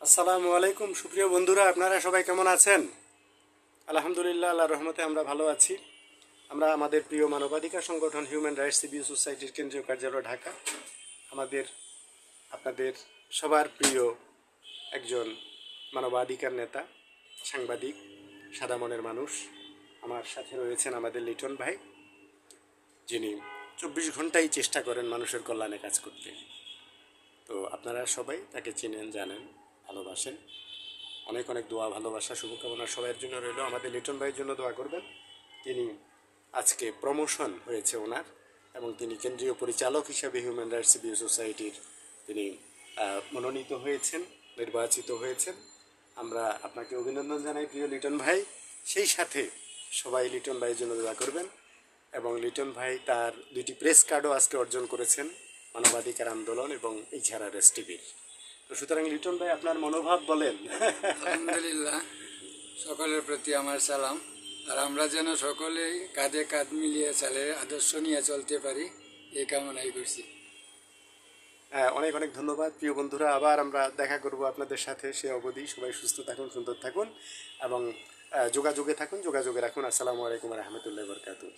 আসসালামু আলাইকুম সুপ্রিয় বন্ধুরা, আপনারা সবাই কেমন আছেন? আলহামদুলিল্লাহ, আল্লাহর রহমতে আমরা ভালো আছি। আমরা আমাদের প্রিয় মানবাধিকার সংগঠন হিউম্যান রাইটস সিভিল সোসাইটির কেন্দ্রীয় কার্যালয় ঢাকা, আমাদের আপনাদের সবার প্রিয় একজন মানবাধিকার নেতা, সাংবাদিক, সাদা মনের মানুষ আমার সাথে রয়েছেন আমাদের লিটন ভাই, যিনি 24 ঘন্টাই চেষ্টা করেন মানুষের কল্যাণে কাজ করতে। তো আপনারা সবাই তাকে চেনেন, জানেন, ভালোবাসেন। অনেক অনেক দোয়া, ভালোবাসা, শুভকামনা সবার জন্য রইল। আমাদের লিটন ভাইয়ের জন্য দোয়া করবেন। তিনি আজকে প্রমোশন হয়েছে ওনার, এবং তিনি কেন্দ্রীয় পরিচালক হিসাবে হিউম্যান রাইটস সিভিল সোসাইটির তিনি মনোনীত হয়েছেন, নির্বাচিত হয়েছেন। আমরা আপনাকে অভিনন্দন জানাই প্রিয় লিটন ভাই। সেই সাথে সবাই লিটন ভাইয়ের জন্য দোয়া করবেন। এবং লিটন ভাই তার 2টি প্রেস কার্ডও আজকে অর্জন করেছেন, মানবাধিকার আন্দোলন এবং এইচআরআরএস টিভির। তো সুতরাং লিটন ভাই, আপনার মনোভাব বলেন। আলহামদুলিল্লাহ, সকলের প্রতি আমার সালাম। আর আমরা যেন সকলেই কাঁধে কাঁধ মিলিয়ে আদর্শ নিয়ে চলতে পারি, এই কামনাই করছি। অনেক অনেক ধন্যবাদ প্রিয় বন্ধুরা। আবার আমরা দেখা করব আপনাদের সাথে। সে অবধি সবাই সুস্থ থাকুন, সুন্দর থাকুন এবং যোগাযোগে থাকুন, যোগাযোগে রাখুন। আসসালামু আলাইকুম রহমতুল্লাহ বরকাতুহ।